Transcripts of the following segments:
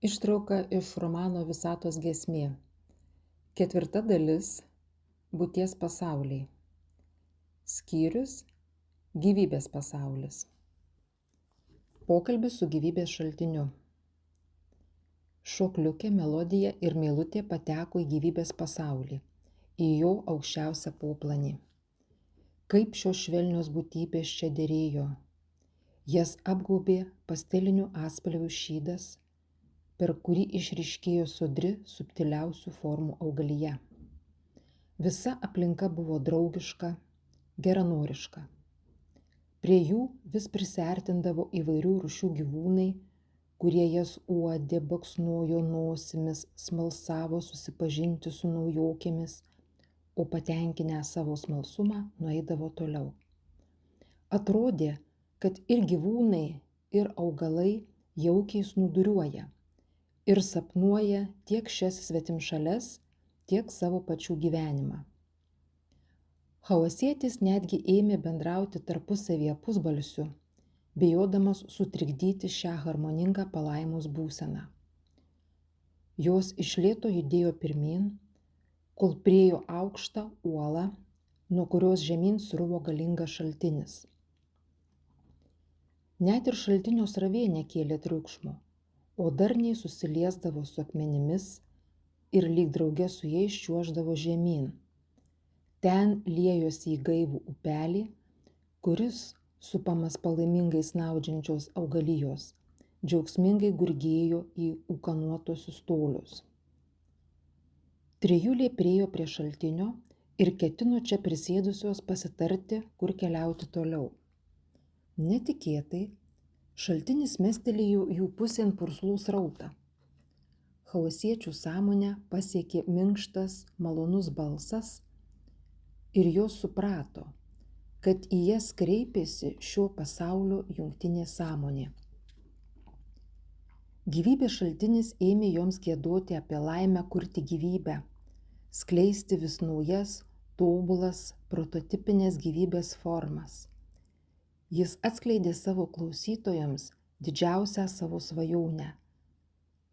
Ištrauka iš romano Visatos giesmė. 4 dalis Būties pasauliai. Skyrius Gyvybės pasaulis. Pokalbis su gyvybės šaltiniu. Šokliukė, Melodija ir Meilutė pateko į gyvybės pasaulį, į jo aukščiausią poplanį. Kaip šios švelnios būtybės čia derėjo. Jas apgaubė pastelinių atspalvių šydas, per kurį išryškėjo sodri subtiliausių formų augalija. Visa aplinka buvo draugiška, geranoriška. Prie jų vis prisiartindavo įvairių rūšių gyvūnai, kurie jas uodė, baksnojo nosimis, smalsavo susipažinti su naujokėmis, o patenkinę savo smalsumą nueidavo toliau. Atrodė, kad ir gyvūnai, ir augalai jaukiai snūduriuoja ir sapnuoja tiek šias svetimšales, tiek savo pačių gyvenimą. Chaosietis netgi ėmė bendrauti tarpusavyje pusbalsiu, bijodamas sutrikdyti šią harmoningą palaimos būseną. Jos iš lėto judėjo pirmyn, kol priėjo aukštą uolą, nuo kurios žemyn sruvo galingas šaltinis. Net ir šaltinio srovė nekėlė triukšmo, o darniai susiliesdavo su akmenimis ir lyg drauge su jais čiuoždavo žemyn. Ten liejosi į gaivų upelį, kuris, supamas palaimingai snaudžiančios augalijos, džiaugsmingai gurgėjo į ūkanotuosius tolius. Trijulė priėjo prie šaltinio ir ketino čia prisėdusios pasitarti, kur keliauti toliau. Netikėtai, šaltinis mestelėjo jų pusėn purslų srautą. Chaosiečių sąmonę pasiekė minkštas, malonus balsas ir jos suprato, kad į jas kreipėsi šio pasaulio jungtinė sąmonė. Gyvybės šaltinis ėmė joms giedoti apie laimę kurti gyvybę, skleisti vis naujas, tobulas, prototipinės gyvybės formas. Jis atskleidė savo klausytojams didžiausią savo svajonę –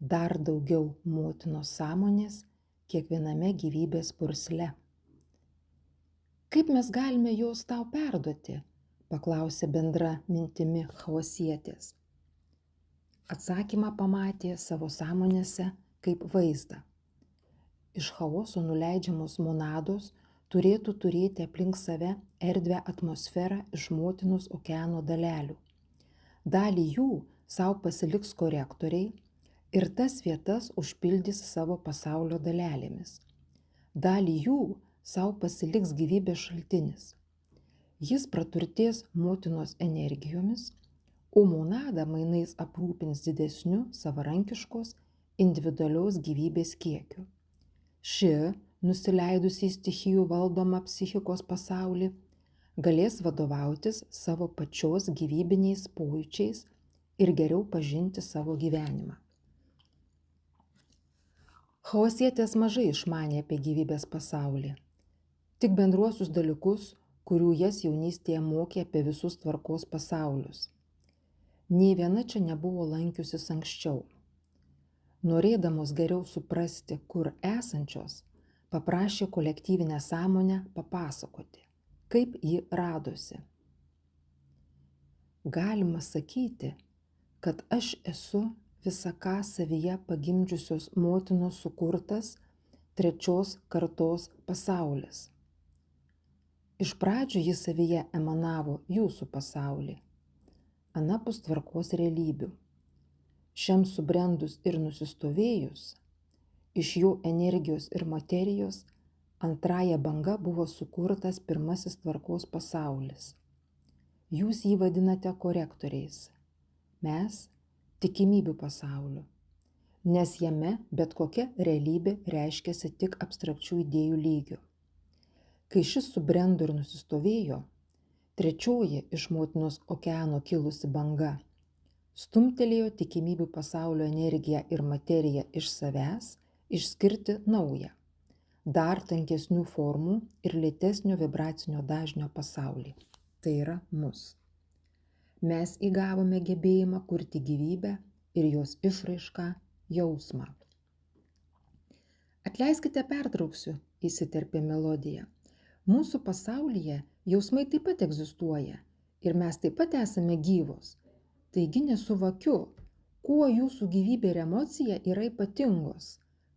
dar daugiau motinos sąmonės kiekviename gyvybės pursle. Kaip mes galime jos tau perduoti? Paklausė bendra mintimi chaosietės. Atsakymą pamatė savo sąmonėse kaip vaizdą. Iš chaoso nuleidžiamos monados turėtų turėti aplink save erdvę atmosferą iš motinos okeano dalelių. Dalį jų sau pasiliks korektoriai ir tas vietas užpildys savo pasaulio dalelėmis. Dalį jų sau pasiliks gyvybės šaltinis. Jis praturtės motinos energijomis, o monadą mainais aprūpins didesniu savarankiškos individualios gyvybės kiekiu. Ši, nusileidusi į stichijų valdomą psichikos pasaulį, galės vadovautis savo pačios gyvybiniais pojūčiais ir geriau pažinti savo gyvenimą. Chaosietės mažai išmanė apie gyvybės pasaulį, tik bendruosius dalykus, kurių jas jaunystėje mokė apie visus tvarkos pasaulius. Nė viena čia nebuvo lankiusis anksčiau. Norėdamos geriau suprasti, kur esančios, paprašė kolektyvinę sąmonę papasakoti, kaip ji radosi. Galima sakyti, kad aš esu visa ką savyje pagimdžiusios motinos sukurtas 3 kartos pasaulis. Iš pradžių jis savyje emanavo jūsų pasaulį, anapus tvarkos realybių. Šiam subrendus ir nusistovėjus, iš jo energijos ir materijos antrąja banga buvo sukurtas pirmasis tvarkos pasaulis. Jūs jį vadinate korektoriais, mes tikimybių pasauliu, nes jame bet kokia realybė reiškiasi tik abstrakčių idėjų lygiu. Kai šis subrendo ir nusistovėjo, 3 iš motinos okeano kilusi banga stumtelėjo tikimybių pasaulio energiją ir materiją iš savęs išskirti naują, dar tankesnių formų ir lėtesnio vibracinio dažnio pasaulį. Tai yra mus. Mes įgavome gebėjimą kurti gyvybę ir jos išraišką jausmą. Atleiskite, pertrauksiu, įsiterpė Melodija. Mūsų pasaulyje jausmai taip pat egzistuoja ir mes taip pat esame gyvos. Taigi nesuvokiu, kuo jūsų gyvybė ir emocija yra ypatingos,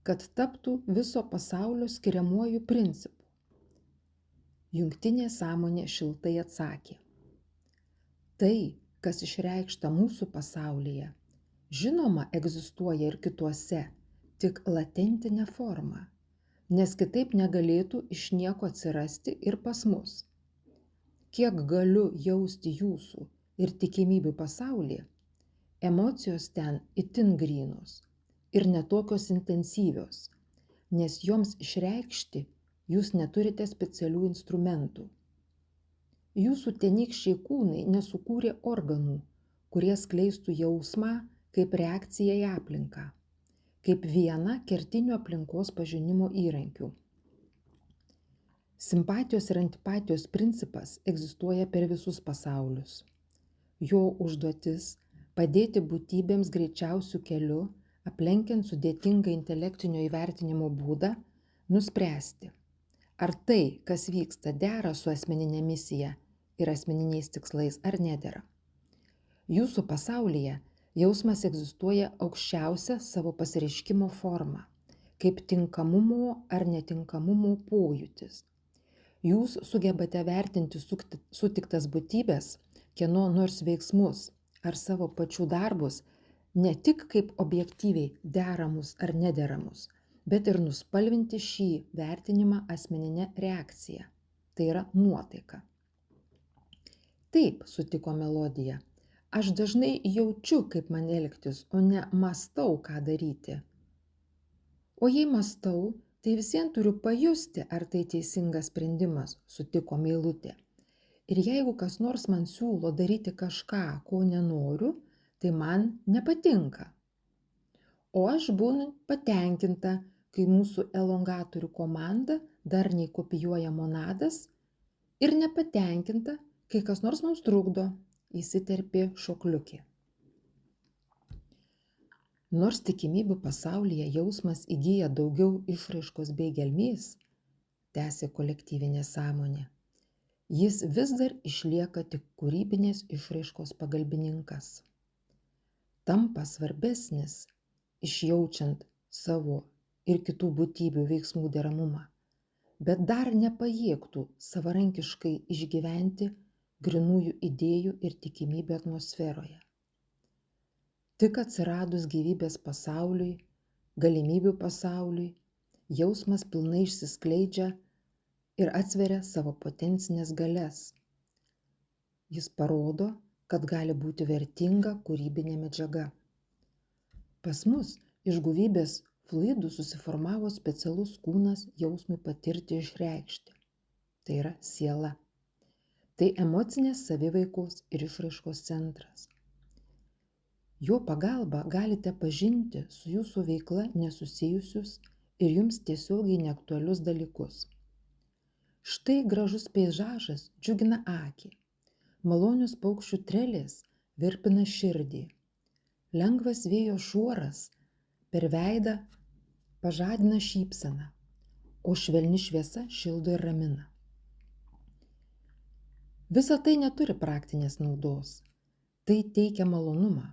kad taptų viso pasaulio skiriamuoju principu. Jungtinė sąmonė šiltai atsakė. Tai, kas išreikšta mūsų pasaulyje, žinoma egzistuoja ir kituose, tik latentinė forma, nes kitaip negalėtų iš nieko atsirasti ir pas mus. Kiek galiu jausti jūsų ir tikimybių pasaulį, emocijos ten itin grynos ir netokios intensyvios, nes joms išreikšti jūs neturite specialių instrumentų. Jūsų tenykščiai kūnai nesukūrė organų, kurie skleistų jausmą kaip reakciją į aplinką, kaip vieną kertinių aplinkos pažinimo įrankių. Simpatijos ir antipatijos principas egzistuoja per visus pasaulius. Jo užduotis – padėti būtybėms greičiausiu keliu, aplenkiant sudėtingą intelektinio įvertinimo būdą, nuspręsti, ar tai, kas vyksta, dera su asmeninė misija ir asmeniniais tikslais ar nedera. Jūsų pasaulyje jausmas egzistuoja aukščiausia savo pasireiškimo forma, kaip tinkamumo ar netinkamumo pojūtis. Jūs sugebate vertinti sutiktas būtybės, kieno nors veiksmus ar savo pačių darbus ne tik kaip objektyviai deramus ar nederamus, bet ir nuspalvinti šį vertinimą asmeninę reakciją. Tai yra nuotaika. Taip, sutiko Melodija, aš dažnai jaučiu, kaip man elgtis, o ne mąstau, ką daryti. O jei mąstau, tai visien turiu pajusti, ar tai teisingas sprendimas, sutiko Meilutė. Ir jeigu kas nors man siūlo daryti kažką, ko nenoriu, tai man nepatinka. O aš būnu patenkinta, kai mūsų elongatorių komanda darniai kopijuoja monadas ir nepatenkinta, kai kas nors mums trukdo, įsiterpė Šokliukė. Nors tikimybių pasaulyje jausmas įgyja daugiau išraiškos bei gelmės, tęsė kolektyvinė sąmonė, jis vis dar išlieka tik kūrybinės išraiškos pagalbininkas. Tampa svarbesnis, išjaučiant savo ir kitų būtybių veiksmų deramumą, bet dar nepajėgtų savarankiškai išgyventi grynųjų idėjų ir tikimybių atmosferoje. Tik atsiradus gyvybės pasauliui, galimybių pasauliui, jausmas pilnai išsiskleidžia ir atsveria savo potencinės galias. Jis parodo, kad gali būti vertinga kūrybinė medžiaga. Pas mus iš gyvybės fluidų susiformavo specialus kūnas jausmui patirti išreikšti. Tai yra siela. Tai emocinės saviveikos ir išraiškos centras. Jo pagalba galite pažinti su jūsų veikla nesusijusius ir jums tiesiogiai neaktualius dalykus. Štai gražus peizažas džiugina akį. Malonius paukščių trelės virpina širdį. Lengvas vėjo šuoras per veidą pažadina šypseną, o švelni šviesa šildo ir ramina. Visa tai neturi praktinės naudos. Tai teikia malonumą,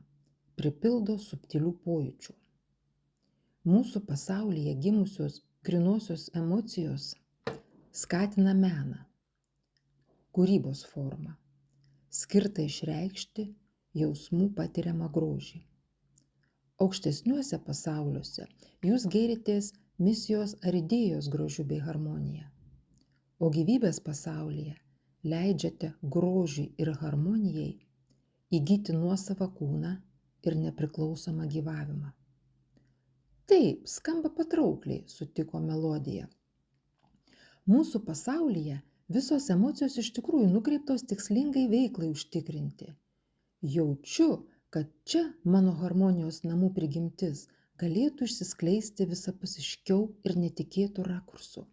pripildo subtilių pojūčių. Mūsų pasaulyje gimusios grynosios emocijos skatina meną, kūrybos formą, skirtą išreikšti jausmų patiriamą grožį. Aukštesniuose pasauliuose jūs gėritės misijos ar idėjos grožiu bei harmonija, o gyvybės pasaulyje leidžiate grožiui ir harmonijai įgyti nuosavą kūną ir nepriklausomą gyvavimą. Taip, skamba patraukliai, sutiko Melodija. Mūsų pasaulyje visos emocijos iš tikrųjų nukreiptos tikslingai veiklai užtikrinti. Jaučiu, kad čia mano harmonijos namų prigimtis galėtų išsiskleisti visapusiškiau ir netikėtų rakursų.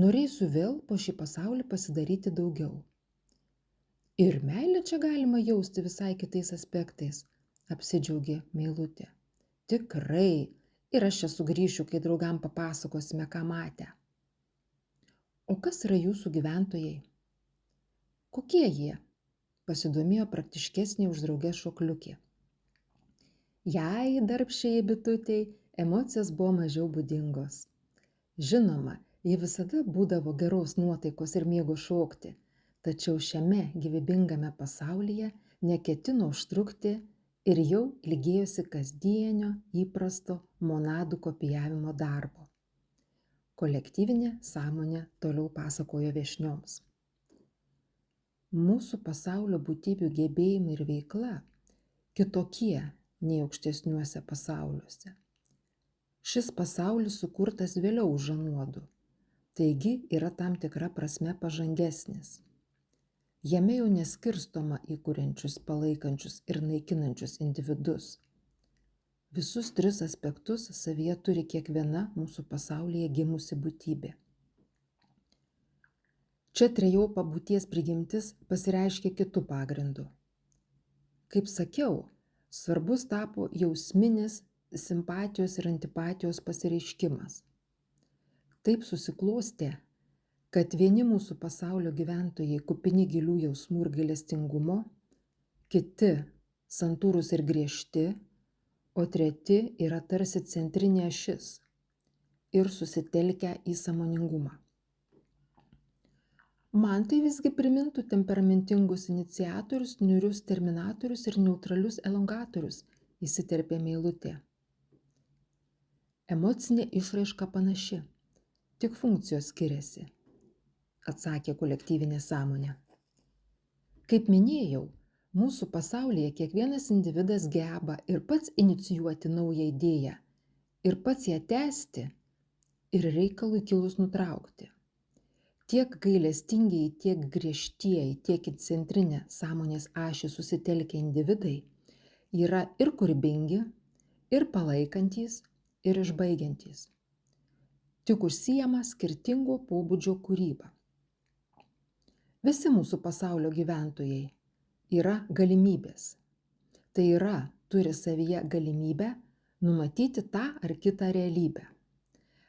Norėsiu vėl po šį pasaulį pasidaryti daugiau. Ir meilę čia galima jausti visai kitais aspektais, apsidžiaugė Meilutė. Tikrai. Ir aš čia sugrįšiu, kai draugam papasakosime, ką matę. O kas yra jūsų gyventojai? Kokie jie? Pasidomėjo praktiškesnė už draugės šokliukė. Jai, darbščiai bitutei, emocijos buvo mažiau būdingos. Žinoma, ji visada būdavo geros nuotaikos ir mėgo šokti, tačiau šiame gyvybingame pasaulyje neketino užtrukti ir jau ilgėjosi kasdienio įprasto monadų kopijavimo darbo. Kolektyvinė sąmonė toliau pasakojo viešnioms. Mūsų pasaulio būtybių gebėjimai ir veikla kitokie nei aukštesniuose pasauliuose. Šis pasaulis sukurtas vėliau už anuodų, taigi yra tam tikra prasme pažangesnis. Jame jau neskirstoma į kuriančius, palaikančius ir naikinančius individus. Visus tris aspektus savyje turi kiekviena mūsų pasaulyje gimusi būtybė. Čia trejopa būties prigimtis pasireiškia kitu pagrindu. Kaip sakiau, svarbus tapo jausminis simpatijos ir antipatijos pasireiškimas. Taip susiklostė, kad vieni mūsų pasaulio gyventojai kupini gilių jausmų ir gailestingumo, kiti santūrūs ir griežti, o treti yra tarsi centrinė ašis ir susitelkę į sąmoningumą. Man tai visgi primintų temperamentingus iniciatorius, niūrius terminatorius ir neutralius elongatorius, įsiterpė Meilutė. Emocinė išraiška panaši, tik funkcijos skiriasi, atsakė kolektyvinė sąmonė. Kaip minėjau, mūsų pasaulyje kiekvienas individas geba ir pats inicijuoti naują idėją, ir pats ją tęsti, ir reikalui kilus nutraukti. Tiek gailestingieji, tiek griežtieji, tiek į centrinę sąmonės ašį susitelkę individai yra ir kūrybingi, ir palaikantys, ir išbaigiantys. Tik užsiima skirtingo pobūdžio kūrybą. Visi mūsų pasaulio gyventojai yra galimybės. Tai yra, turi savyje galimybę numatyti tą ar kitą realybę.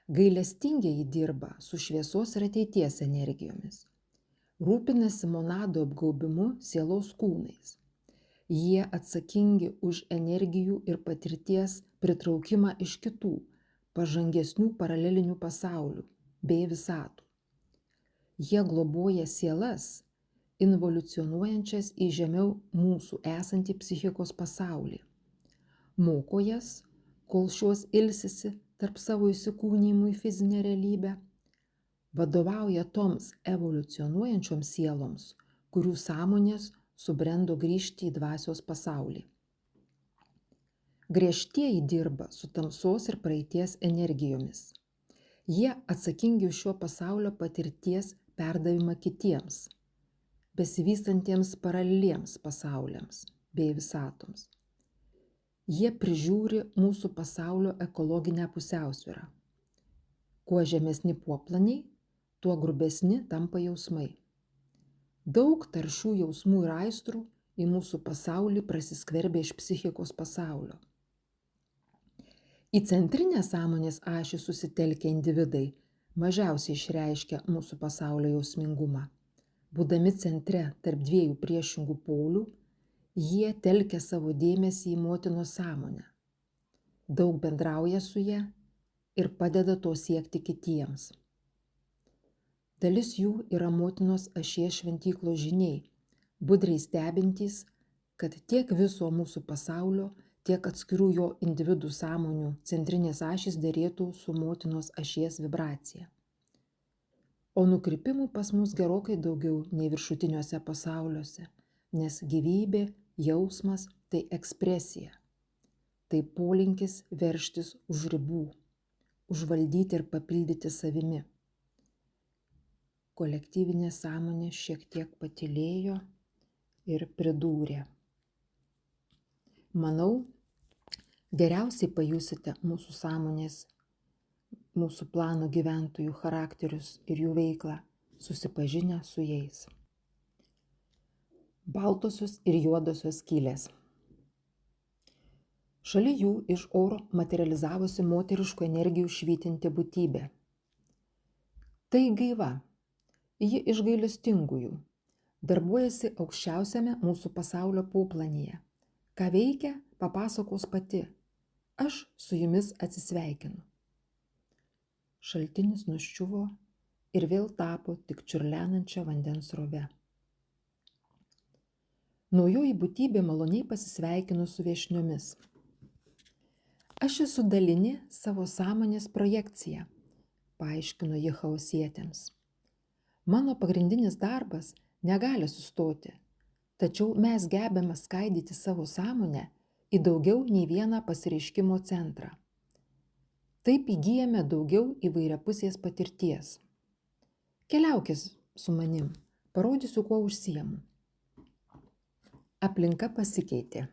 Gailestingieji dirba su šviesos ir ateities energijomis. Rūpinasi monadų apgaubimu sielos kūnais. Jie atsakingi už energijų ir patirties pritraukimą iš kitų, pažangesnių paralelinių pasaulių bei visatų. Jie globoja sielas, involucionuojančias į žemiau mūsų esantį psichikos pasaulį. Moko jas, kol šios ilsisi tarp savo įsikūnijimų į fizinę realybę, vadovauja toms evoliucionuojančioms sieloms, kurių sąmonės subrendo grįžti į dvasios pasaulį. Griežtieji dirba su tamsos ir praeities energijomis. Jie atsakingi už šio pasaulio patirties perdavimą kitiems, besivystantiems paraleliems pasauliams bei visatoms. Jie prižiūri mūsų pasaulio ekologinę pusiausvyrą. Kuo žemesni poplaniai, tuo grubesni tampa jausmai. Daug taršių jausmų ir aistrų į mūsų pasaulį prasiskverbia iš psichikos pasaulio. Į centrinę sąmonės ašį susitelkę individai mažiausiai išreiškia mūsų pasaulio jausmingumą. Būdami centre tarp dviejų priešingų polių, jie telkia savo dėmesį į motinos sąmonę, daug bendrauja su ja ir padeda to siekti kitiems. Dalis jų yra motinos ašies šventyklos žiniai, budriai stebintys, kad tiek viso mūsų pasaulio, tiek atskirų jo individų sąmonių centrinės ašys derėtų su motinos ašies vibracija. O nukrypimų pas mus gerokai daugiau nei viršutiniuose pasauliuose, nes gyvybė, jausmas tai ekspresija, tai polinkis veržtis už ribų, užvaldyti ir papildyti savimi. Kolektyvinė sąmonė šiek tiek patylėjo ir pridūrė. Manau, geriausiai pajusite mūsų sąmonės, mūsų plano gyventojų charakterius ir jų veiklą, susipažinę su jais. Baltosios ir juodosios skylės. Šalia jų iš oro materializavosi moteriškų energijų švytinti būtybė. Tai Gaiva, ji iš gailestingųjų, darbuojasi aukščiausiame mūsų pasaulio poplanyje. Ką veikia, papasakos pati. Aš su jumis atsisveikinu. Šaltinis nuščiuvo ir vėl tapo tik čiurlenančia vandens srove. Naujoji būtybė maloniai pasisveikino su viešniomis. Aš esu dalinė savo sąmonės projekcija, paaiškino ji chaosietėms. Mano pagrindinis darbas negali sustoti, tačiau mes gebame skaidyti savo sąmonę į daugiau nei vieną pasireiškimo centrą. Taip įgyjame daugiau įvairiapusės patirties. Keliaukis su manim, parodysiu, kuo užsiemu. Aplinka pasikeitė.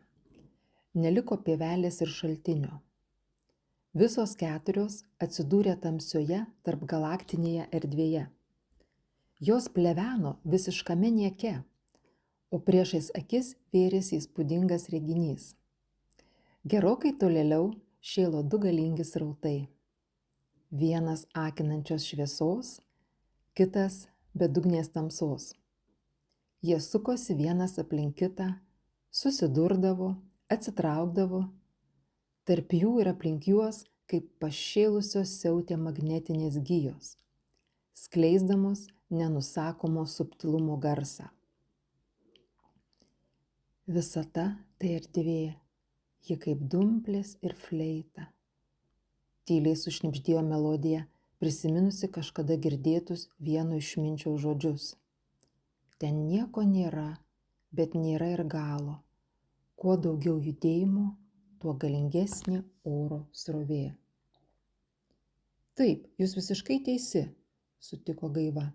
Neliko pievelės ir šaltinio. Visos keturios atsidūrė tamsioje tarpgalaktinėje erdvėje. Jos pleveno visiškame nieke, o priešais akis vėrėsi įspūdingas reginys. Gerokai tolėliau šėlo du galingi srautai. Vienas akinančios šviesos, kitas bedugnės tamsos. Jie sukosi vienas aplink kitą, susidurdavo, atsitraukdavo. Tarp jų ir aplink juos, kaip pašėlusios siautė magnetinės gijos, skleisdamos nenusakomo subtilumo garsą. Visata tai erdvė, ji kaip dumplės ir fleita. Tyliai sušnibždėjo melodija, prisiminusi kažkada girdėtus vieno išminčio žodžius. Ten nieko nėra, bet nėra ir galo. Kuo daugiau judėjimo, tuo galingesnė oro srovė. Taip, jūs visiškai teisi, sutiko Gaiva.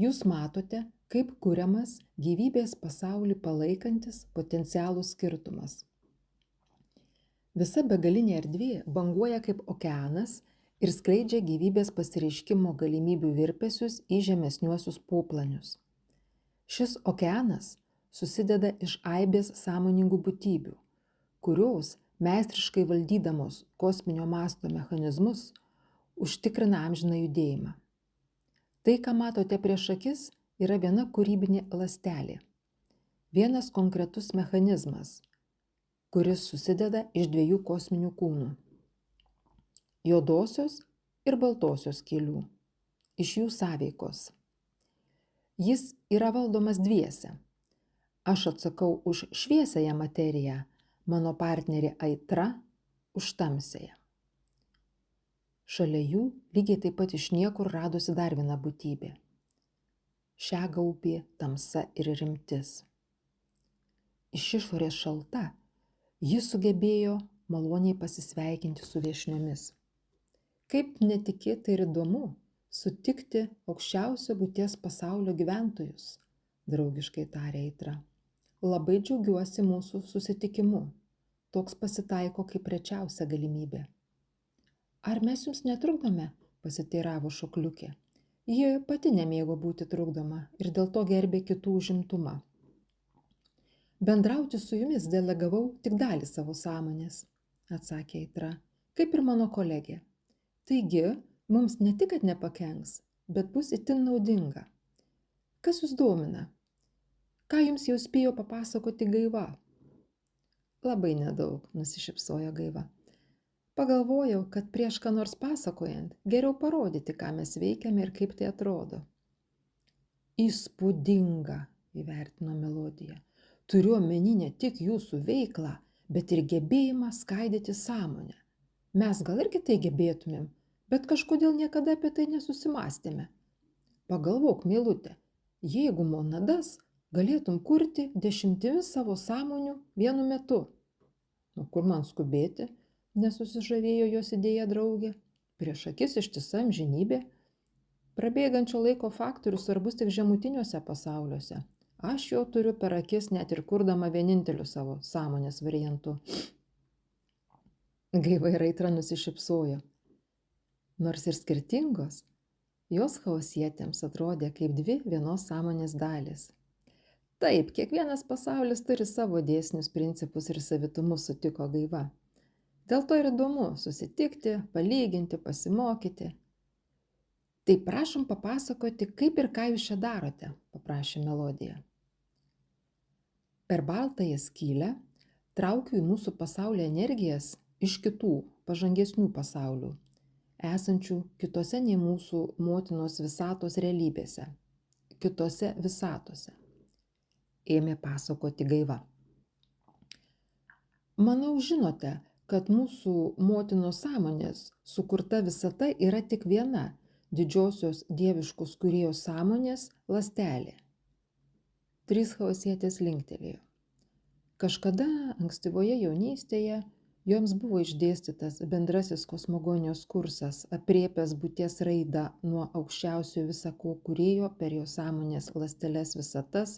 Jūs matote, kaip kuriamas gyvybės pasaulį palaikantis potencialų skirtumas. Visa begalinė erdvė banguoja kaip okeanas ir skleidžia gyvybės pasireiškimo galimybių virpesius į žemesniuosius poplanius. Šis okeanas susideda iš aibės sąmoningų būtybių, kurios, meistriškai valdydamos kosminio masto mechanizmus, užtikrina amžiną judėjimą. Tai, ką matote prieš akis, yra viena kūrybinė ląstelė. Vienas konkretus mechanizmas, kuris susideda iš dviejų kosminių kūnų. Juodosios ir baltosios skylių, iš jų sąveikos. Jis yra valdomas dviese. Aš atsakau už šviesiąją materiją, mano partnerė Aitra už tamsiąją. Šalia jų lygiai taip pat iš niekur radosi dar viena būtybė. Šią gaubė tamsa ir rimtis. Iš išorės šalta, ji sugebėjo maloniai pasisveikinti su viešniomis. Kaip netikėta ir įdomu sutikti aukščiausio būties pasaulio gyventojus, draugiškai tarė Aitra. Labai džiaugiuosi mūsų susitikimu. Toks pasitaiko kaip rečiausia galimybė. Ar mes jums netrukdome? Pasiteiravo Šokliukė. Ji pati nemėgo būti trukdoma ir dėl to gerbė kitų užimtumą. Bendrauti su jumis delegavau tik dalį savo sąmonės, atsakė Aitra, kaip ir mano kolegė. Taigi, mums ne tik, kad nepakenks, bet bus itin naudinga. Kas jūs domina? Ką jums jau spėjo papasakoti Gaiva? Labai nedaug, nusišypsojo Gaiva. Pagalvojau, kad prieš ką nors pasakojant, geriau parodyti, ką mes veikiame ir kaip tai atrodo. Įspūdinga, įvertino melodija. Turiu omeny ne tik jūsų veiklą, bet ir gebėjimą skaidyti sąmonę. Mes gal irgi tai gebėtumėm, bet kažkodėl niekada apie tai nesusimastėme. Pagalvok, meiluté, jeigu monadas galėtum kurti 10 savo sąmonių vienu metu. Nu, kur man skubėti, nesusižavėjo jos idėja draugė. Prieš akis ištisa amžinybė. Prabėgančio laiko faktorius svarbus tik žemutiniuose pasauliuose. Aš jo turiu per akis net ir kurdama vieninteliu savo sąmonės variantu. Gaiva ir Aitra nusišypsojo. Nors ir skirtingos, jos chaosietėms atrodė kaip dvi vienos sąmonės dalys. Taip, kiekvienas pasaulis turi savo dėsnius, principus ir savitumus, sutiko Gaiva. Dėl to ir įdomu susitikti, palyginti, pasimokyti. Tai prašom papasakoti, kaip ir ką jūs čia darote, paprašė Melodija. Per baltąją skylę traukiu į mūsų pasaulio energijas iš kitų, pažangesnių pasaulių, esančių kitose nei mūsų motinos visatos realybėse, kitose visatose, ėmė pasakoti Gaiva. Manau, žinote, kad mūsų motinos sąmonės sukurta visata yra tik viena didžiosios dieviškos kūrėjos sąmonės ląstelė. Trys hausietės linktelėjo. Kažkada ankstyvoje jaunystėje joms buvo išdėstytas bendrasis kosmogonijos kursas, aprėpęs būties raidą nuo aukščiausio visako kūrėjo per jo sąmonės ląsteles visatas,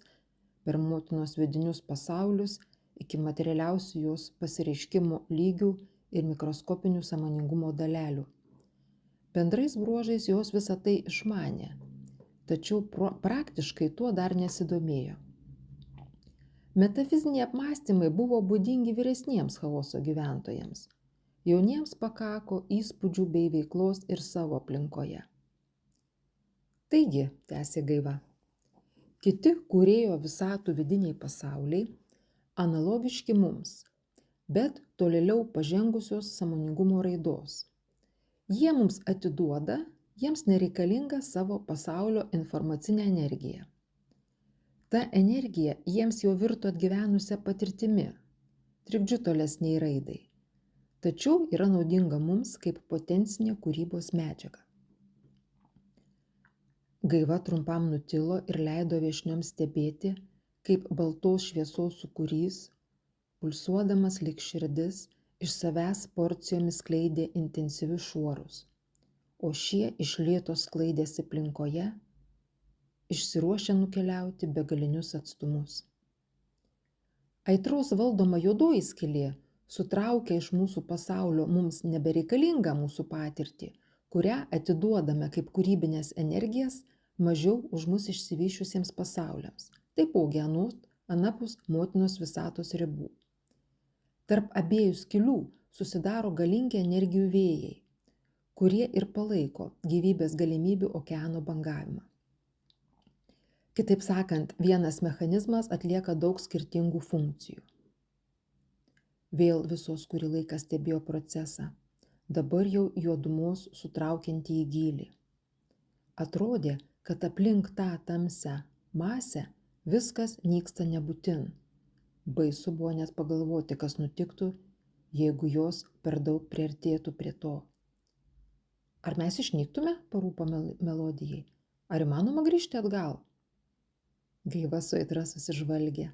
per motinos vidinius pasaulius, iki materialiausių jos pasireiškimo lygių ir mikroskopinių sąmoningumo dalelių. Bendrais bruožais jos visą tai išmanė, tačiau praktiškai tuo dar nesidomėjo. Metafiziniai apmąstymai buvo būdingi vyresniems chaoso gyventojams. Jauniems pakako įspūdžių bei veiklos ir savo aplinkoje. Taigi, tęsė Gaiva, kiti kūrėjo visatų vidiniai pasauliai analogiški mums, bet tolėliau pažengusios sąmoningumo raidos. Jie mums atiduoda jiems nereikalingą savo pasaulio informacinę energiją. Ta energija jiems jau virto atgyvenusią patirtimi, trikdžiu tolesniai raidai, tačiau yra naudinga mums kaip potencinė kūrybos medžiaga. Gaiva trumpam nutilo ir leido viešnioms stebėti, kaip baltos šviesos sūkurys, pulsuodamas lyg širdis, iš savęs porcijomis skleidė intensyvius šuorus, o šie iš lėto sklaidėsi aplinkoje, išsiruošę nukeliauti begalinius atstumus. Aitros valdoma juodoji skylė sutraukia iš mūsų pasaulio mums nebereikalingą mūsų patirtį, kurią atiduodame kaip kūrybinės energijas mažiau už mus išsivysčiusiems pasauliams, taipogi anapus motinos visatos ribų. Tarp abiejų skylių susidaro galingi energijų vėjai, kurie ir palaiko gyvybės galimybių okeano bangavimą. Kitaip sakant, vienas mechanizmas atlieka daug skirtingų funkcijų. Vėl visos kurį laiką stebėjo procesą, dabar jau juodumos sutraukiantį į gylį. Atrodė, kad aplink tą tamsią masę viskas nyksta nebūtin. Baisu buvo net pagalvoti, kas nutiktų, jeigu jos per daug priartėtų prie to. Ar mes išnyktume, parūpo Melodijai? Ar įmanoma grįžti atgal? Gaiva su Aitra susižvalgė.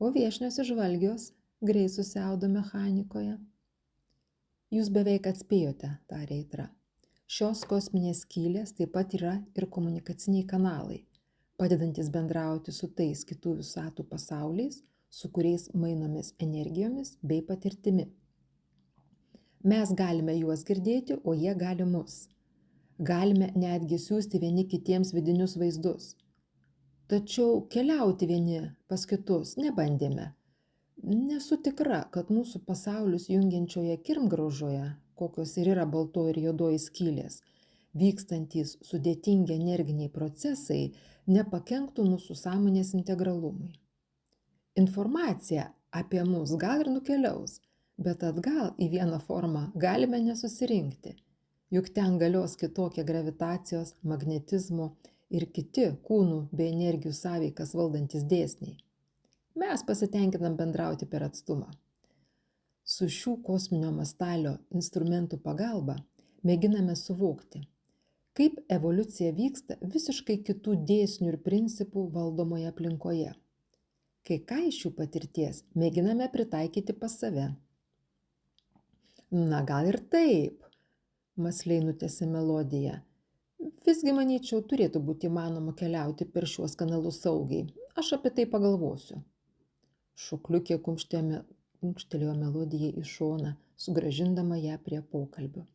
O viešnios įžvalgios greit susiaudo mechanikoje. Jūs beveik atspėjote, tarė Aitra. Šios kosminės skylės taip pat yra ir komunikaciniai kanalai, padedantis bendrauti su tais kitų visatų pasauliais, su kuriais mainomės energijomis bei patirtimi. Mes galime juos girdėti, o jie gali mus. Galime netgi siųsti vieni kitiems vidinius vaizdus. Tačiau keliauti vieni pas kitus nebandėme. Nesu tikra, kad mūsų pasaulius jungiančioje kirmgraužoje, kokios ir yra baltoji ir juodoji skylės, vykstantys sudėtingi energiniai procesai nepakenktų mūsų sąmonės integralumui. Informacija apie mus gal ir nukeliaus, bet atgal į vieną formą galime nesusirinkti, juk ten galios kitokie gravitacijos, magnetizmo ir kiti kūnų bei energijų sąveikas valdantis dėsniai. Mes pasitenkinam bendrauti per atstumą. Su šių kosminio mastelio instrumentų pagalba mėginame suvokti, kaip evoliucija vyksta visiškai kitų dėsnių ir principų valdomoje aplinkoje. Kai ką iš šių patirties mėginame pritaikyti pas save. Na, gal ir taip, mąsliai nutęsė Melodija. Visgi, manyčiau, turėtų būti įmanoma keliauti per šiuos kanalus saugiai. Aš apie tai pagalvosiu. Šukliukė kumštelėjo Melodijai į šoną, sugrąžindama ją prie pokalbio.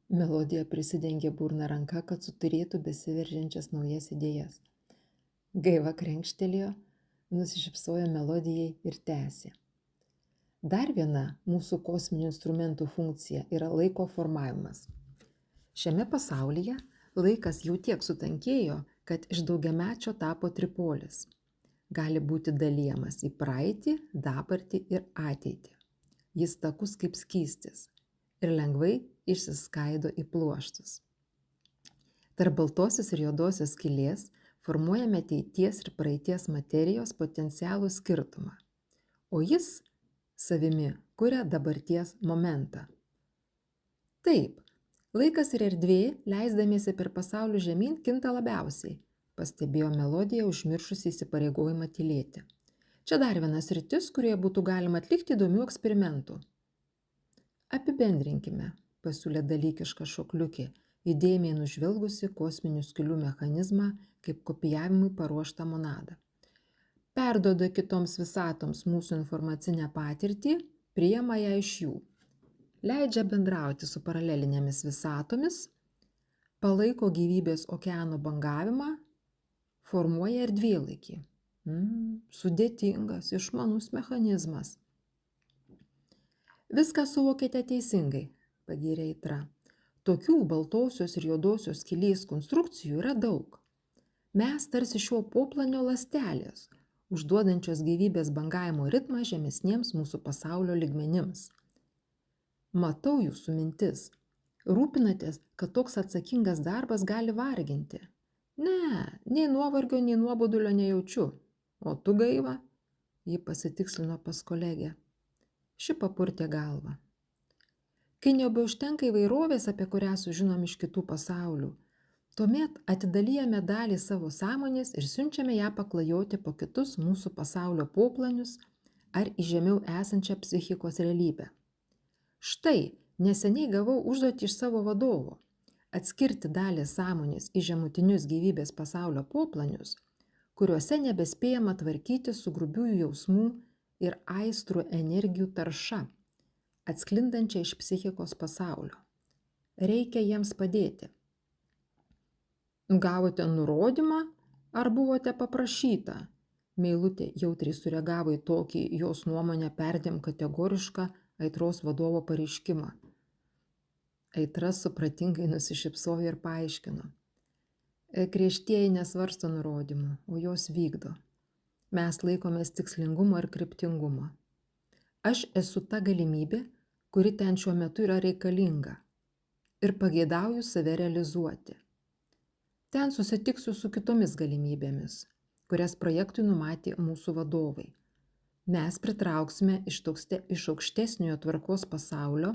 Melodija prisidengė burną ranka, kad suturėtų besiveržiančias naujas idėjas. Gaiva krenkštelėjo, nusišypsojo Melodijai ir tęsė. Dar viena mūsų kosminių instrumentų funkcija yra laiko formavimas. Šiame pasaulyje laikas jau tiek sutankėjo, kad iš daugiamečio tapo tripolis. Gali būti dalijamas į praeitį, dabartį ir ateitį. Jis takus kaip skystis ir lengvai išsiskaido į pluoštus. Tarp baltosios ir juodosios skylės formuojame ateities ir praeities materijos potencialų skirtumą, o jis savimi kuria dabarties momentą. Taip, laikas ir erdvė, leisdamiesi per pasaulį žemyn, kinta labiausiai, pastebėjo Melodija, užmiršusi įsipareigojimą tylėti. Čia dar vienas sritis, kurioje būtų galima atlikti įdomių eksperimentų. Apibendrinkime, pasiūlė dalykiška šokliukė, įdėmiai nužvelgusi kosminių skylių mechanizmą kaip kopijavimui paruoštą monadą. Perduoda kitoms visatoms mūsų informacinę patirtį, priima ją iš jų. Leidžia bendrauti su paralelinėmis visatomis, palaiko gyvybės okeano bangavimą, formuoja erdvėlaikį. Sudėtingas, išmanus mechanizmas. Viską suvokėte teisingai, pagyrė Aitra. Tokių baltosios ir juodosios skylės konstrukcijų yra daug. Mes tarsi šio poplanio ląstelės, užduodančios gyvybės bangavimo ritmą žemesniems mūsų pasaulio lygmenims. Matau jūsų mintis. Rūpinatės, kad toks atsakingas darbas gali varginti. Ne, nei nuovargio, nei nuobodulio nejaučiu. O tu, Gaiva? Ji pasitikslino pas kolegę. Ši papurtė galvą. Kai nebeužtenka įvairovės, apie kurią sužinom iš kitų pasaulių, tuomet atidalijame dalį savo sąmonės ir siunčiame ją paklajoti po kitus mūsų pasaulio poplanius ar į žemiau esančią psichikos realybę. Štai, neseniai gavau užduotį iš savo vadovo atskirti dalį sąmonės į žemutinius gyvybės pasaulio poplanius, kuriuose nebespėjama tvarkyti su grubiųjų jausmų ir aistrų energijų tarša, atsklindančia iš psichikos pasaulio. Reikia jiems padėti. Gavote nurodymą ar buvote paprašyta? Meilutė jautriai sureagavo į tokį jos nuomonę perdėm kategorišką Aitros vadovo pareiškimą. Aitra supratingai nusišypsojo ir paaiškino. Griežtieji nesvarsto nurodymų, o jos vykdo. Mes laikomės tikslingumo ir kryptingumo. Aš esu ta galimybė, kuri ten šiuo metu yra reikalinga ir pageidauju save realizuoti. Ten susitiksiu su kitomis galimybėmis, kurias projektui numatė mūsų vadovai. Mes pritrauksime iš aukštesniojo tvarkos pasaulio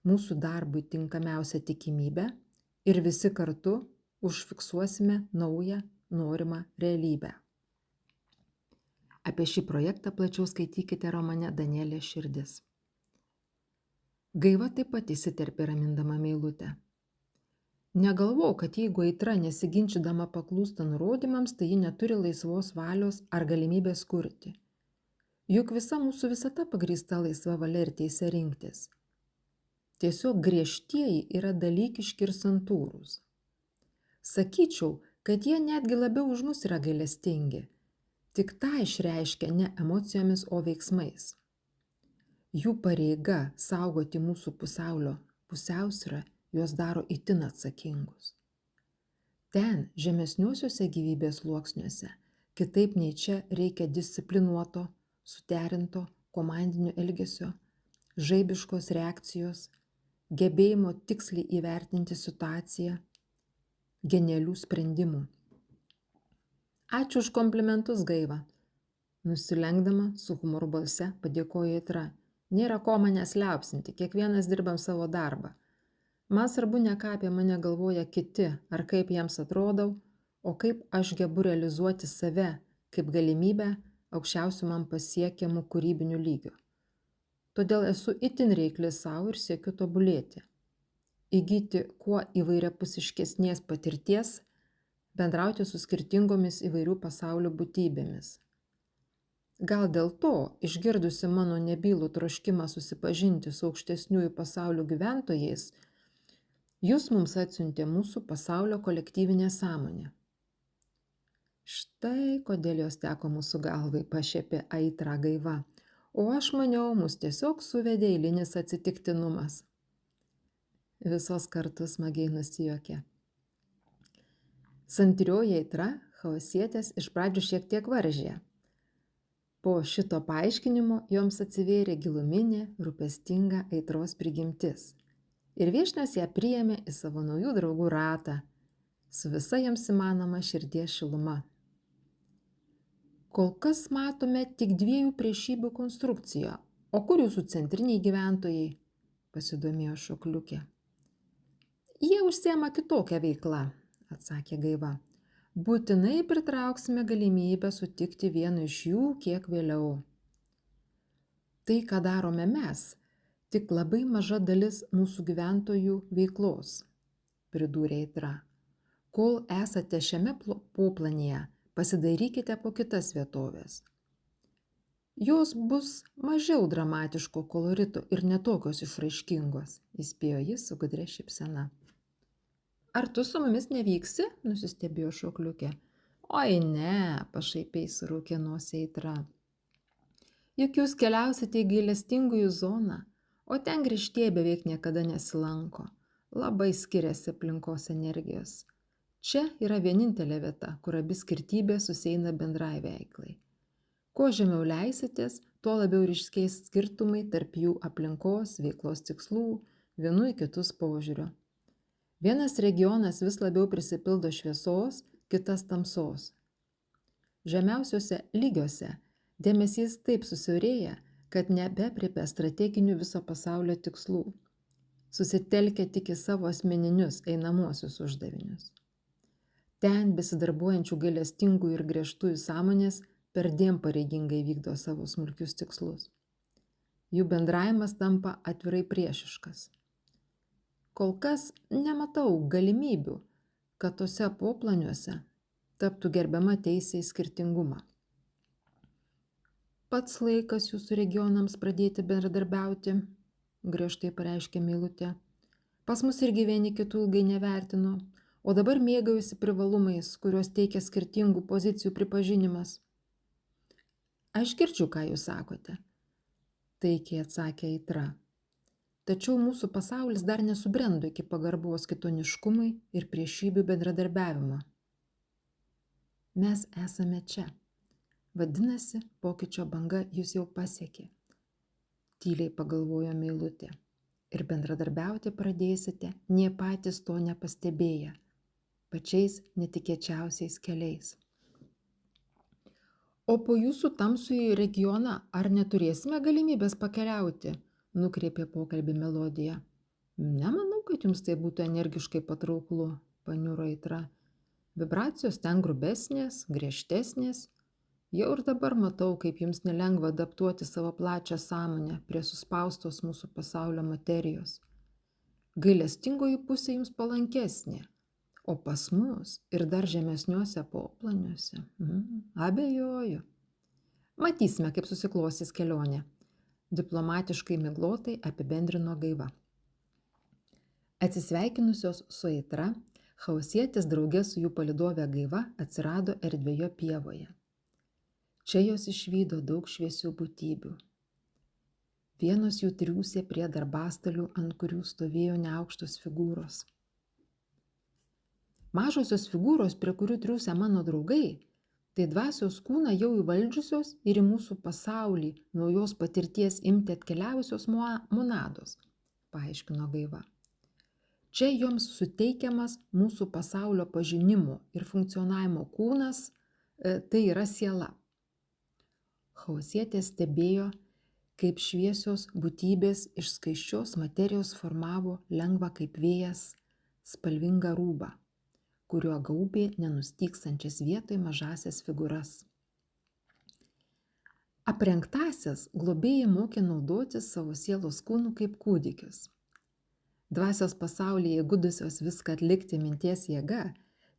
mūsų darbui tinkamiausią tikimybę ir visi kartu užfiksuosime naują norimą realybę. Apie šį projektą plačiau skaitykite romane Danielės širdis. Gaiva taip pat įsiterpė ramindama Meilutę. Negalvok, kad jeigu Aitra nesiginčydama paklūsta nurodymams, tai ji neturi laisvos valios ar galimybės kurti. Juk visa mūsų visata pagrįsta laisva valia ir teise rinktis. Tiesiog griežtieji yra dalykiški ir santūrūs. Sakyčiau, kad jie netgi labiau už mus yra gailestingi, tik tą išreiškia ne emocijomis, o veiksmais. Jų pareiga saugoti mūsų pasaulio pusiausvyrą juos daro itin atsakingus. Ten, žemesniuosiuose gyvybės sluoksniuose, kitaip nei čia reikia disciplinuoto, suderinto, komandinio elgesio, žaibiškos reakcijos, gebėjimo tiksliai įvertinti situaciją, genialių sprendimų. Ačiū už komplimentus, Gaiva. Nusilenkdama su humoru balse padėkojo Aitra. Nėra ko manęs liaupsinti, kiekvienas dirbam savo darbą. Man svarbu ne ką apie mane galvoja kiti, ar kaip jiems atrodau, o kaip aš gebu realizuoti save kaip galimybę aukščiausių man pasiekiamų kūrybinių lygių. Todėl esu itin reikli savo ir siekiu tobulėti. Įgyti kuo įvairiapusiškesnės patirties, bendrauti su skirtingomis įvairių pasaulio būtybėmis. Gal dėl to, išgirdusi mano nebylų troškimą susipažinti su aukštesniųjų pasaulių gyventojais, jūs mums atsiuntė mūsų pasaulio kolektyvinę sąmonę. Štai kodėl jos teko mūsų galvai, pašiepė Aitra Gaiva. O aš maniau, mus tiesiog suvedė eilinis atsitiktinumas. Visos kartu smagiai nusijuokė. Santrioji aitra chaosietės iš pradžių šiek tiek varžė. Po šito paaiškinimo joms atsivėrė giluminė, rūpestinga aitros prigimtis. Ir viešnios ją priėmė į savo naujų draugų ratą, su visa jiems įmanoma širdies šiluma. Kol kas matome tik 2 priešybių konstrukciją. O kur jūsų centriniai gyventojai? Pasidomėjo Šokliukė. Jie užsiema kitokią veiklą, atsakė Gaiva. Būtinai pritrauksime galimybę sutikti vieną iš jų kiek vėliau. Tai, ką darome mes, tik labai maža dalis mūsų gyventojų veiklos, pridūrė aitra. Kol esate šiame poplanyje, pasidairykite po kitas vietovės. Jos bus mažiau dramatiško kolorito ir netokios išraiškingos, įspėjo jis su gudria šypsena. Ar tu su mumis nevyksi? Nusistebėjo Šokliukė. Oi ne, pašaipiai surūkė nosį aitra. Juk jūs keliausite į gailestingųjų zoną, o ten grįžtieji beveik niekada nesilanko. Labai skiriasi aplinkos energijos. Čia yra vienintelė vieta, kur abi skirtybės susieina bendrai veiklai. Kuo žemiau leisitės, tuo labiau ryškės skirtumai tarp jų aplinkos, veiklos tikslų, vienų į kitus požiūrio. Vienas regionas vis labiau prisipildo šviesos, kitas tamsos. Žemiausiuose lygiuose dėmesys taip susiaurėja, kad nebepripia strateginių viso pasaulio tikslų. Susitelkia tik į savo asmeninius einamuosius uždavinius. Ten besidarbuojančių gailestingų ir griežtųjų sąmonės perdėm pareigingai vykdo savo smulkius tikslus. Jų bendravimas tampa atvirai priešiškas. Kol kas nematau galimybių, kad tose poplaniuose taptų gerbiama teisė į skirtingumą. Pats laikas jūsų regionams pradėti bendradarbiauti, griežtai pareiškė Meilutė. Pas mus irgi vieni kitų ilgai nevertino, o dabar mėgaujasi privalumais, kuriuos teikia skirtingų pozicijų pripažinimas. Aš girdžiu, ką jūs sakote, taikiai atsakė aitra. Tačiau mūsų pasaulis dar nesubrendo iki pagarbos kitoniškumui ir priešybių bendradarbiavimo. Mes esame čia. Vadinasi, pokyčio banga jūs jau pasiekė. Tyliai pagalvojo Meilutė. Ir bendradarbiauti pradėsite, nė patys to nepastebėję, pačiais netikėčiausiais keliais. O po jūsų tamsųjį regioną ar neturėsime galimybės pakeliauti? Nukreipė pokalbį Melodija. Nemanau, kad jums tai būtų energiškai patrauklu, paniuro aitra. Vibracijos ten grubesnės, griežtesnės. Jau ir dabar matau, kaip jums nelengva adaptuoti savo plačią sąmonę prie suspaustos mūsų pasaulio materijos. Gailestingoji pusė jums palankesnė, o pas mus ir dar žemesniuose poplaniuose. Abejoju. Matysime, kaip susiklostys kelionė. Diplomatiškai miglotai apibendrino Gaiva. Atsisveikinusios su aitra, chaosietės drauge su jų palydove Gaiva atsirado erdvėje pievoje. Čia jos išvydo daug šviesių būtybių. Vienos jų triūsė prie darbastalių, ant kurių stovėjo neaukštos figūros. Mažosios figūros, prie kurių triūsė mano draugai, tai dvasios kūną jau įvaldžiusios ir į mūsų pasaulį naujos patirties imti atkeliavusios monados, paaiškino Gaiva. Čia joms suteikiamas mūsų pasaulio pažinimo ir funkcionavimo kūnas, tai yra siela. Chaosietė stebėjo, kaip šviesios būtybės iš skaisčios materijos formavo lengvą kaip vėjas spalvingą rūbą, kuriuo gaubė nenustygstančias vietoj mažasias figūras. Aprengtasias globėjai mokė naudotis savo sielos kūnų kaip kūdikius. Dvasios pasaulyje įgudusios viską atlikti minties jėga,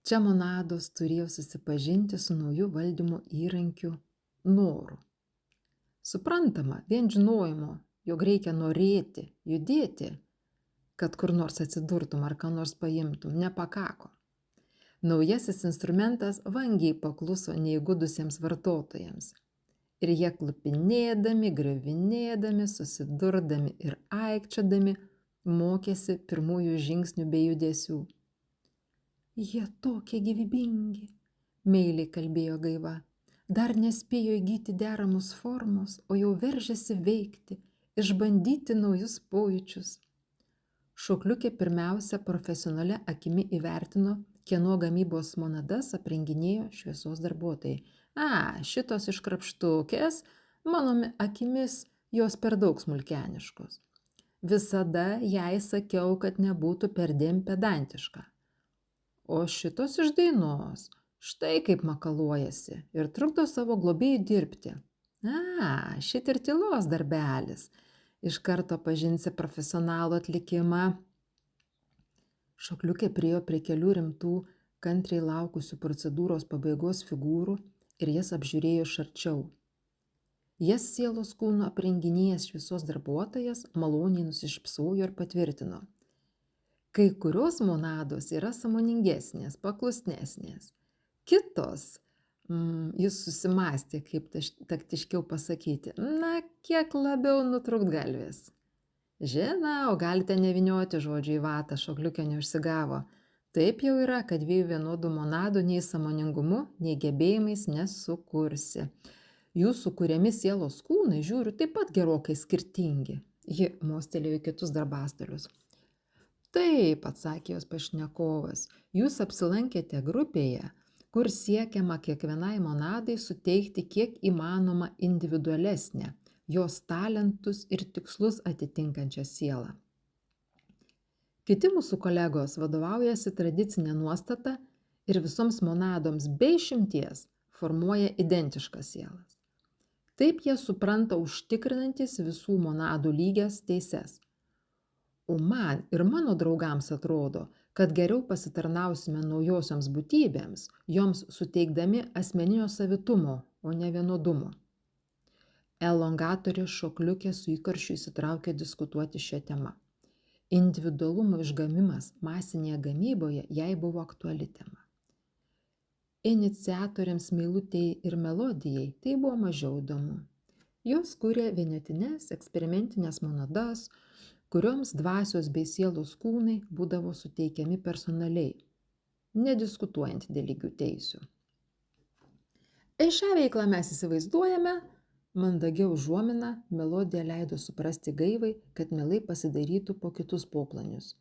čia monados turėjo susipažinti su nauju valdymo įrankiu noru. Suprantama, vien žinojimo, jog reikia norėti, judėti, kad kur nors atsidurtum ar ką nors paimtum, nepakako. Naujasis instrumentas vangiai pakluso neįgudusiems vartotojams Ir jie klupinėdami, griuvinėdami, susidurdami ir aikčiodami mokėsi pirmųjų žingsnių bei judesių. Jie tokie gyvybingi, meiliai kalbėjo Gaiva. Dar nespėjo įgyti deramos formos, o jau veržiasi veikti, išbandyti naujus pojūčius. Šokliukė pirmiausia profesionalia akimi įvertino, kieno gamybos monadas aprenginėjo šviesos darbuotojai. Šitos iškrapštukės, mano akimis, jos per daug smulkeniškos. Visada jai sakiau, kad nebūtų perdėm pedantiška. O šitos iš dainos, štai kaip makaluojasi ir trukdo savo globėjui dirbti. Šit ir tylos darbelis. Iš karto pažinsi profesionalų atlikimą. Šokliukė priėjo prie kelių rimtų, kantriai laukusių procedūros pabaigos figūrų ir jas apžiūrėjo iš arčiau. Jas sielos kūno aprenginėjęs šviesos darbuotojas maloniai nusišypsojo ir patvirtino. Kai kurios monados yra sąmoningesnės, paklusnesnės. Kitos, jis susimastė, kaip taktiškiau pasakyti, kiek labiau nutrūktgalvės. Žinau, galite nevynioti žodžių į vatą, Šokliukė neužsigavo. Taip jau yra, kad dviejų vienodų monadų nei sąmoningumu, nei gebėjimais nesukursi. Jūsų kuriami sielos kūnai, žiūriu, taip pat gerokai skirtingi. Ji mostelėjo į kitus darbastalius. Taip, atsakė jos pašnekovas, jūs apsilankėte grupėje, kur siekiama kiekvienai monadai suteikti kiek įmanoma individualesnę, jos talentus ir tikslus atitinkančią sielą. Kiti mūsų kolegos vadovaujasi tradicinė nuostata ir visoms monadoms be išimties formuoja identiškas sielas. Taip jie supranta užtikrinantis visų monadų lygias teises. O man ir mano draugams atrodo, kad geriau pasitarnausime naujosioms būtybėms, joms suteikdami asmeninio savitumo, o ne vienodumo. Elongatorė Šokliukė su įkarščiu įsitraukė diskutuoti šią temą. Individualumo išgamimas masinėje gamyboje jai buvo aktuali tema. Iniciatoriams Meilutei ir Melodijai tai buvo mažiau įdomu. Jos kūrė vienetines eksperimentinės monadas, kurioms dvasios bei sielos kūnai būdavo suteikiami personaliai, nediskutuojant dėl lygių teisių. Šią veiklą mes įsivaizduojame, mandagiau užuomina Melodija leido suprasti Gaivai, kad mielai pasidarytų po kitus poplanius.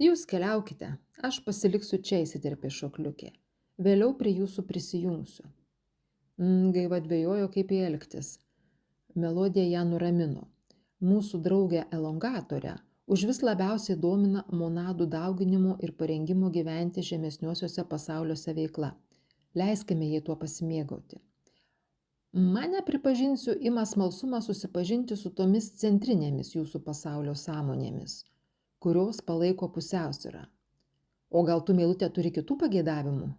Jūs keliaukite, aš pasiliksiu čia, įsiterpė Šokliukė. Vėliau prie jūsų prisijungsiu. Gaiva dvejojo, kaip elgtis. Melodija ją nuramino. Mūsų draugę Elongatorę užvis labiausiai domina monadų dauginimo ir parengimo gyventi žemesniuosiuose pasauliuose veikla. Leiskime jai tuo pasimėgauti. Mane, pripažinsiu, ima smalsumas susipažinti su tomis centrinėmis jūsų pasaulio sąmonėmis, kurios palaiko pusiausvyrą. O gal tu, Meilutė, turi kitų pageidavimų?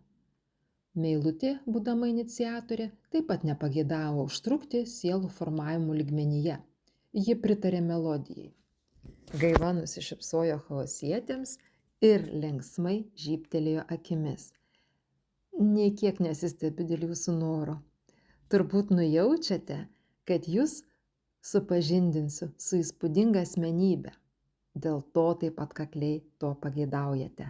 Meilutė, būdama iniciatorė, taip pat nepageidavo užtrukti sielų formavimo lygmenyje. Ji pritarė Melodijai. Gaiva nusišypsojo chaosietėms ir linksmai žybtelėjo akimis. Nei kiek nesistebiu dėl jūsų noro. Turbūt nujaučiate, kad jūs supažindinsiu su įspūdinga asmenybė. Dėl to taip atkakliai to pageidaujate.